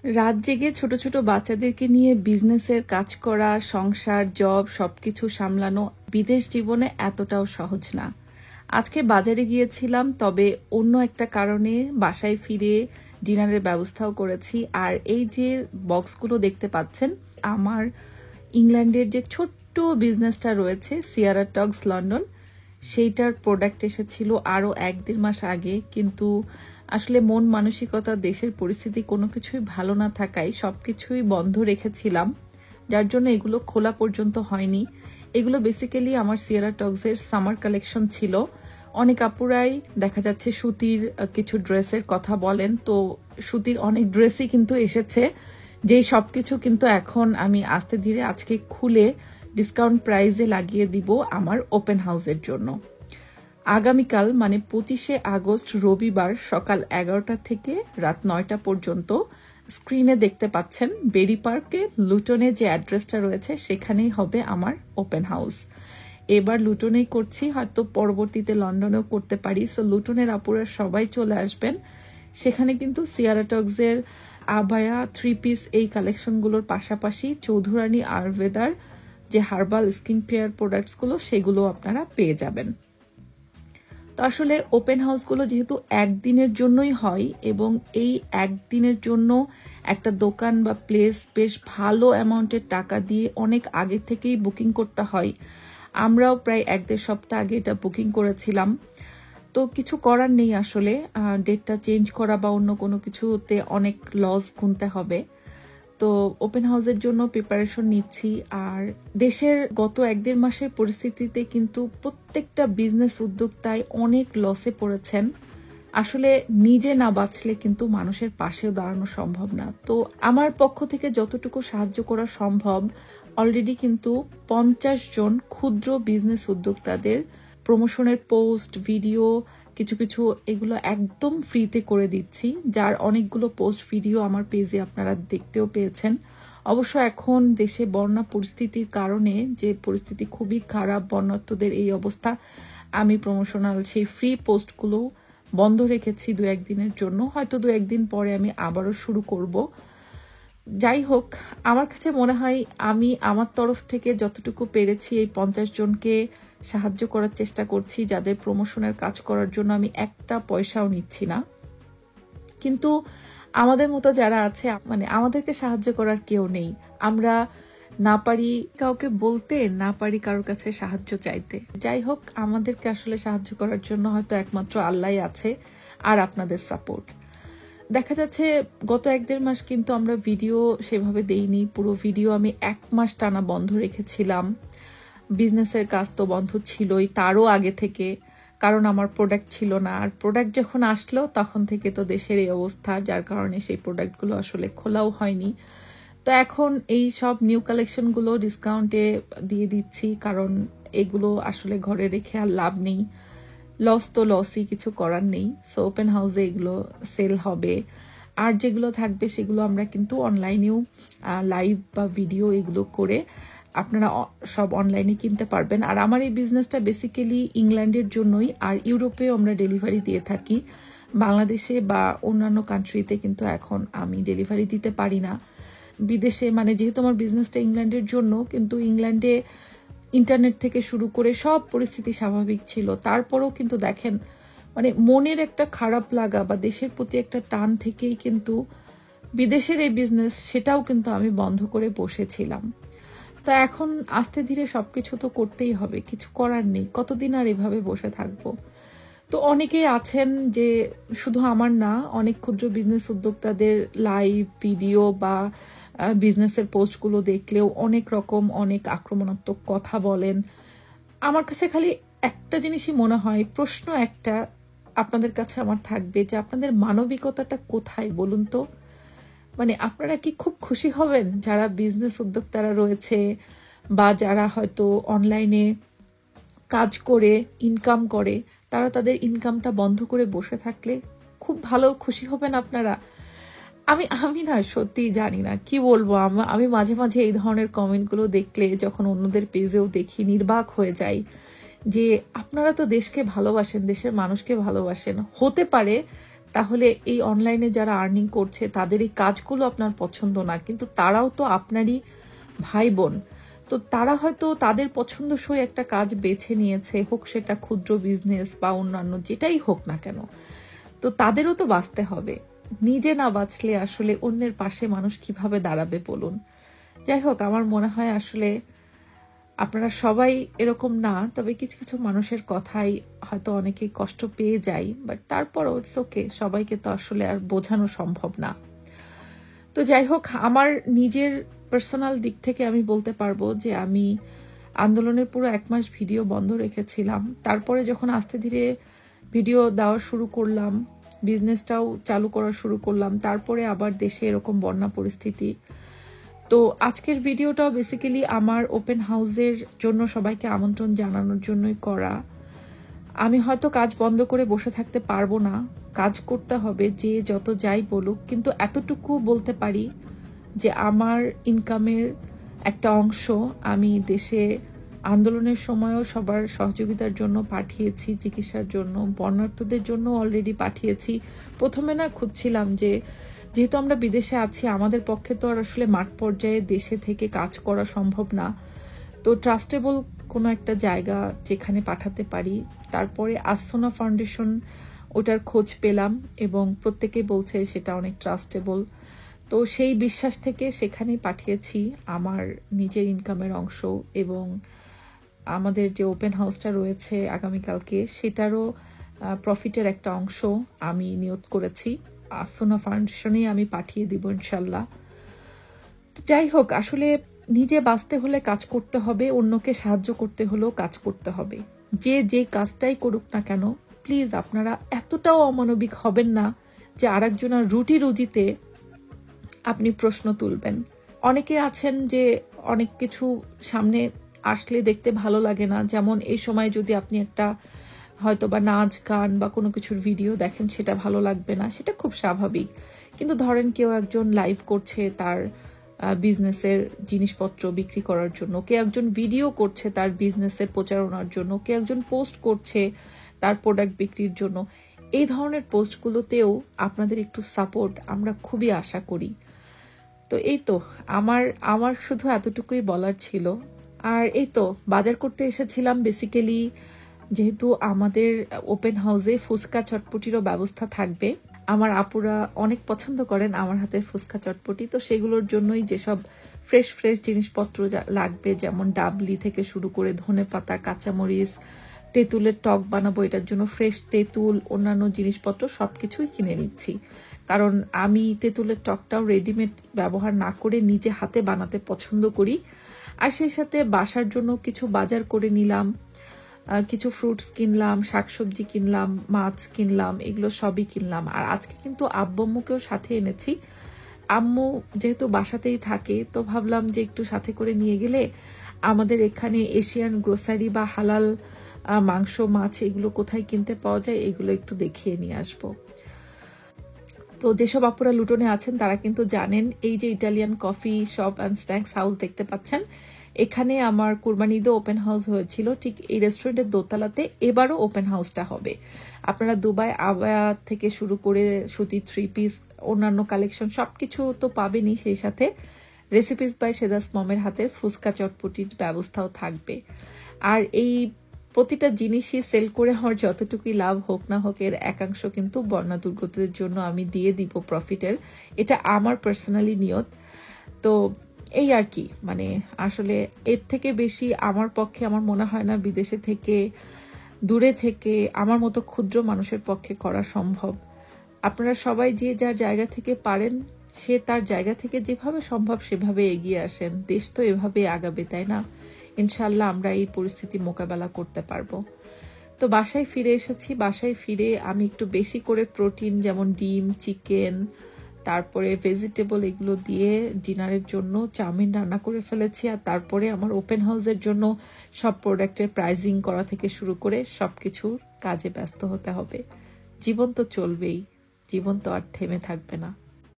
রাত জেগে ছোট ছোট বাচ্চাদেরকে নিয়ে বিজনেসের কাজ করা, সংসার, জব সবকিছু সামলানো বিদেশ জীবনে এতটাও সহজ না। আজকে বাজারে গিয়েছিলাম, তবে অন্য একটা কারণে বাসায় ফিরে ডিনারের ব্যবস্থাও করেছি। আর এই যে বক্সগুলো দেখতে পাচ্ছেন, আমার ইংল্যান্ডের যে ছোট্ট বিজনেসটা রয়েছে সিয়ারা টগস লন্ডন, সেইটার প্রোডাক্ট এসেছিল আরও 1-1.5 মাস আগে। কিন্তু আসলে মন মানসিকতা, দেশের পরিস্থিতি কোনো কিছুই ভালো না থাকায় সবকিছুই বন্ধ রেখেছিলাম, যার জন্য এগুলো খোলা পর্যন্ত হয়নি। এগুলো বেসিক্যালি আমার সিয়ারা টগসের সামার কালেকশন ছিল। অনেক আপুরাই দেখা যাচ্ছে সুতির কিছু ড্রেসের কথা বলেন, তো সুতির অনেক ড্রেসই কিন্তু এসেছে, যেই সবকিছু কিন্তু এখন আমি আস্তে ধীরে আজকে খুলে ডিসকাউন্ট প্রাইসে লাগিয়ে দিব আমার ওপেন হাউসের জন্য। আগামীকাল মানে 25শে আগস্ট রবিবার সকাল 11টা থেকে রাত 9টা পর্যন্ত স্ক্রিনে দেখতে পাচ্ছেন বেরি পার্কে লুটনে যে অ্যাড্রেসটা রয়েছে সেখানেই হবে আমার ওপেন হাউস। এবার লুটনেই করছি, হয়তো পরবর্তীতে লন্ডনেও করতে পারি। সো লুটনের আপুরা সবাই চলে আসবেন। সেখানে কিন্তু সিয়ারা টগসের আবায়া, 3 পিস এই কালেকশনগুলোর পাশাপাশি চৌধুরানী আয়ুর্বেদার যে হার্বাল স্কিন কেয়ার প্রোডাক্টসগুলো সেগুলো আপনারা পেয়ে যাবেন। তো আসলে ওপেন হাউসগুলো যেহেতু একদিনের জন্যই হয় এবং এই একদিনের জন্য একটা দোকান বা প্লেস বেশ ভালো অ্যামাউন্টের টাকা দিয়ে অনেক আগে থেকেই বুকিং করতে হয়। আমরাও প্রায় 1-1.5 সপ্তাহ আগে এটা বুকিং করেছিলাম। তো কিছু করার নেই, আসলে ডেটটা চেঞ্জ করা বা অন্য কোনো কিছুতে অনেক লস গুনতে হবে। তো ওপেন হাউসের জন্য প্রিপারেশন নিচ্ছি। আর দেশের গত 1-1.5 মাসের পরিস্থিতিতে কিন্তু প্রত্যেকটা বিজনেস উদ্যোক্তায় অনেক লসে পড়েছেন। আসলে নিজে না বাঁচলে কিন্তু মানুষের পাশেও দাঁড়ানো সম্ভব না। তো আমার পক্ষ থেকে যতটুকু সাহায্য করা সম্ভব, অলরেডি কিন্তু 50 জন ক্ষুদ্র বিজনেস উদ্যোক্তাদের প্রমোশনের পোস্ট, ভিডিও কিছু কিছু এগুলো একদম ফ্রিতে করে দিচ্ছি, যার অনেকগুলো পোস্ট ভিডিও আমার পেজে আপনারা দেখতেও পেয়েছেন। অবশ্য এখন দেশে বন্যা পরিস্থিতির কারণে, যে পরিস্থিতি খুবই খারাপ, বন্যার্তদের এই অবস্থা, আমি প্রমোশনাল সেই ফ্রি পোস্টগুলো বন্ধ রেখেছি 2-1 দিনের জন্য। হয়তো 2-1 দিন পরে আমি আবারও শুরু করব। যাই হোক, আমার কাছে মনে হয় আমি আমার তরফ থেকে যতটুকু পেরেছি এই 50 জনকে সাহায্য করার চেষ্টা করছি, যাদের প্রমোশনের কাজ করার জন্য আমি একটা পয়সাও নিচ্ছি না। কিন্তু আমাদের মতো যারা আছে, মানে আমাদেরকে সাহায্য করার কেউ নেই। আমরা না পারি কাউকে বলতে, না পারি কারোর কাছে সাহায্য চাইতে। যাই হোক, আমাদেরকে আসলে সাহায্য করার জন্য হয়তো একমাত্র আল্লাহই আছে আর আপনাদের সাপোর্ট। দেখা যাচ্ছে গত 1-1.5 মাস কিন্তু আমরা ভিডিও সেভাবে দেইনি। পুরো ভিডিও আমি 1 মাস টানা বন্ধ রেখেছিলাম। বিজনেসের কাজ তো বন্ধ ছিলই, তারও আগে থেকে, কারণ আমার প্রোডাক্ট ছিল না। আর প্রোডাক্ট যখন আসলো তখন থেকে তো দেশের এই অবস্থা, যার কারণে সেই প্রোডাক্টগুলো আসলে খোলাও হয়নি। তো এখন এই সব নিউ কালেকশনগুলো ডিসকাউন্টে দিয়ে দিচ্ছি, কারণ এগুলো আসলে ঘরে রেখে আর লাভ নেই। লস তো লসই, কিছু করার নেই। সো ওপেন হাউসে এগুলো সেল হবে। আর যেগুলো থাকবে সেগুলো আমরা কিন্তু অনলাইনেও লাইভ বা ভিডিও এগুলো করে আপনারা সব অনলাইনে কিনতে পারবেন। আর আমার এই বিজনেসটা বেসিক্যালি ইংল্যান্ডের জন্যই, আর ইউরোপেও আমরা ডেলিভারি দিয়ে থাকি। বাংলাদেশে বা অন্যান্য কান্ট্রিতে কিন্তু এখন আমি ডেলিভারি দিতে পারি না। বিদেশে, মানে যেহেতু আমার বিজনেসটা ইংল্যান্ডের জন্য, কিন্তু ইংল্যান্ডে ইন্টারনেট থেকে শুরু করে সব পরিস্থিতি স্বাভাবিক ছিল। তারপরেও কিন্তু দেখেন, মানে মনের একটা খারাপ লাগা বা দেশের প্রতি একটা টান থেকেই কিন্তু বিদেশের এই বিজনেস, সেটাও কিন্তু আমি বন্ধ করে বসেছিলাম। তো এখন আস্তে ধীরে সবকিছু তো করতেই হবে, কিছু করার নেই। কতদিন আর এভাবে বসে থাকবো? তো অনেকেই আছেন, যে শুধু আমার না, অনেক ক্ষুদ্র বিজনেস উদ্যোক্তাদের লাইভ ভিডিও বা বিজনেসের পোস্টগুলো দেখলেও অনেক রকম অনেক আক্রমণাত্মক কথা বলেন। আমার কাছে খালি একটা জিনিসই মনে হয়, প্রশ্ন একটা আপনাদের কাছে আমার থাকবে, যে আপনাদের মানবিকতাটা কোথায় বলুন তো? মানে আপনারা কি খুব খুশি হবেন যারা বিজনেস উদ্যোক্তারা রয়েছে বা যারা হয়তো অনলাইনে কাজ করে ইনকাম করে, তারা তাদের ইনকামটা বন্ধ করে বসে থাকলে খুব ভালো খুশি হবেন আপনারা? আমি আমি না সত্যি জানি না কি বলবো। আমি মাঝে মাঝে এই ধরনের কমেন্টগুলো দেখলে, যখন অন্যদের পেজেও দেখি, নির্বাক হয়ে যাই যে আপনারা তো দেশকে ভালোবাসেন, দেশের মানুষকে ভালোবাসেন। হতে পারে তাহলে এই অনলাইনে যারা আর্নিং করছে তাদের এই কাজগুলো আপনার পছন্দ না, কিন্তু তারাও তো আপনারই ভাই বোন। তো তারা হয়তো তাদের পছন্দসই একটা কাজ বেছে নিয়েছে, হোক সেটা ক্ষুদ্র বিজনেস বা অন্যান্য যেটাই হোক না কেন। তো তাদেরও তো বাঁচতে হবে। নিজে না বাঁচলে আসলে অন্যের পাশে মানুষ কিভাবে দাঁড়াবে বলুন। যাই হোক, আমার মনে হয় আসলে আপনারা সবাই এরকম না, তবে কিছু কিছু মানুষের কথাই হয়তো অনেকেই কষ্ট পেয়ে যায়, বাট তারপরও ইটস ওকে, সবাইকে তো আসলে আর বোঝানো সম্ভব না। তো যাই হোক, আমার নিজের পার্সোনাল দিক থেকে আমি বলতে পারবো যে আমি আন্দোলনের পুরো 1 মাস ভিডিও বন্ধ রেখেছিলাম। তারপরে যখন আস্তে ধীরে ভিডিও দেওয়া শুরু করলাম, বিজনেসটাও চালু করা শুরু করলাম, তারপরে আবার দেশে এরকম বন্যা পরিস্থিতি। তো আজকের ভিডিওটাও বেসিক্যালি আমার ওপেন হাউসের জন্য সবাইকে আমন্ত্রণ জানানোর জন্যই করা। আমি হয়তো কাজ বন্ধ করে বসে থাকতে পারবো না, কাজ করতে হবে, যে যত যাই বলুক, কিন্তু এতটুকু বলতে পারি যে আমার ইনকামের একটা অংশ আমি দেশে আন্দোলনের সময়ও সবার সহযোগিতার জন্য পাঠিয়েছি, চিকিৎসার জন্য, বন্যার্থদের জন্য অলরেডি পাঠিয়েছি। প্রথমে না খুঁজছিলাম যে যেহেতু আমরা বিদেশে আছি, আমাদের পক্ষে তো আর আসলে মাঠ পর্যায়ে দেশে থেকে কাজ করা সম্ভব না, তো ট্রাস্টেবল কোনো একটা জায়গা যেখানে পাঠাতে পারি। তারপরে আসোনা ফাউন্ডেশন, ওটার খোঁজ পেলাম এবং প্রত্যেকে বলছে সেটা অনেক ট্রাস্টেবল। তো সেই বিশ্বাস থেকে সেখানেই পাঠিয়েছি আমার নিজের ইনকামের অংশ, এবং আমাদের যে ওপেন হাউসটা রয়েছে আগামীকালকে, সেটারও প্রফিটের একটা অংশ আমি নিয়ত করেছি আসোনা ফাউন্ডেশনেই আমি পাঠিয়ে দিব ইনশাল্লাহ। তো যাই হোক, আসলে নিজে বাঁচতে হলে কাজ করতে হবে, অন্যকে সাহায্য করতে হলেও কাজ করতে হবে। যে যে কাজটাই করুক না কেন, প্লিজ আপনারা এতটাও অমানবিক হবেন না যে আরেকজনের রুটি রুজিতে আপনি প্রশ্ন তুলবেন। অনেকে আছেন যে অনেক কিছু সামনে আসলে দেখতে ভালো লাগে না, যেমন এই সময় যদি আপনি একটা হয়তো বা নাচ গান বা কোনো কিছুর ভিডিও দেখেন, সেটা ভালো লাগবে না, সেটা খুব স্বাভাবিক। কিন্তু ধরেন কেউ একজন লাইভ করছে তার বিজনেসের জিনিসপত্র বিক্রি করার জন্য, কে একজন ভিডিও করছে তার বিজনেসের প্রচারণার জন্য, কে একজন পোস্ট করছে তার প্রোডাক্ট বিক্রির জন্য, এই ধরনের পোস্টগুলোতেও আপনাদের একটু সাপোর্ট আমরা খুবই আশা করি। তো এই তো আমার শুধু এতটুকুই বলার ছিল। আর এই তো বাজার করতে এসেছিলাম বেসিক্যালি, যেহেতু আমাদের ওপেন হাউসে ফুচকা চটপটিরও ব্যবস্থা থাকবে। আমার আপুরা অনেক পছন্দ করেন আমার হাতের ফুচকা চটপটি, তো সেগুলোর জন্যই যেসব ফ্রেশ ফ্রেশ জিনিসপত্র লাগবে, যেমন ডাবলি থেকে শুরু করে ধনেপাতা, কাঁচামরিচ, তেঁতুলের টক বানাবো, এটার জন্য ফ্রেশ তেঁতুল, অন্যান্য জিনিসপত্র সবকিছুই কিনে নিচ্ছি। কারণ আমি তেঁতুলের টকটাও রেডিমেড ব্যবহার না করে নিজে হাতে বানাতে পছন্দ করি। আর সেই সাথে বাসার জন্য কিছু বাজার করে নিলাম, কিছু ফ্রুটস কিনলাম, শাকসবজি কিনলাম, মাছ কিনলাম, এগুলো সবই কিনলাম। আর আজকে কিন্তু আব্বুকেও সাথে এনেছি। আম্মু যেহেতু বাসাতেই থাকে, তো ভাবলাম যে একটু সাথে করে নিয়ে গেলে আমাদের এখানে এশিয়ান গ্রোসারি বা হালাল মাংস, মাছ এগুলো কোথায় কিনতে পাওয়া যায়, এগুলো একটু দেখিয়ে নিয়ে আসবো। তো যেসব আপুরা লুটনে আছেন তারা কিন্তু জানেন, এই যে Italian coffee shop and snacks house দেখতে পাচ্ছেন, এখানে আমার কুরবানি ঈদে ওপেন হাউস হয়েছিল, ঠিক এই রেস্টুরেন্টের দোতলাতে এবারও ওপেন হাউসটা হবে। আপনারা দুবাই আবায়া থেকে শুরু করে সুতি, 3 পিস, অন্যান্য কালেকশন সবকিছু তো পাবেনই, সেই সাথে রেসিপিস বাই সেজাস মমের হাতের ফুচকা চটপটির ব্যবস্থাও থাকবে। আর এই প্রতিটা জিনিসই সেল করে আমার যতটুকুই লাভ হোক না হোক, এর একাংশ কিন্তু বন্যা দুর্গতদের জন্য আমি দিয়ে দিব প্রফিটের, এটা আমার পার্সোনালি নিয়ত। তো এই আর কি, মানে আসলে এর থেকে বেশি আমার পক্ষে আমার মনে হয় না বিদেশে থেকে, দূরে থেকে আমার মতো ক্ষুদ্র মানুষের পক্ষে করা সম্ভব। আপনারা সবাই যে যার জায়গা থেকে পারেন, সে তার জায়গা থেকে যেভাবে সম্ভব সেভাবে এগিয়ে আসেন, দেশ তো এভাবে আগাবে, তাই না? ইনশাল্লাহ আমরা এই পরিস্থিতি মোকাবেলা করতে পারবো। তো বাসায় ফিরে এসেছি, বাসায় ফিরে আমি একটু বেশি করে প্রোটিন যেমন ডিম, চিকেন, তারপরে ভেজিটেবল এগুলো দিয়ে ডিনারের জন্য চাউমিন রান্না করে ফেলেছি। আর তারপরে আমার ওপেন হাউসের জন্য সব প্রোডাক্টের প্রাইজিং করা থেকে শুরু করে সবকিছুর কাজে ব্যস্ত হতে হবে। জীবন তো চলবেই, জীবন তো আর থেমে থাকবে না।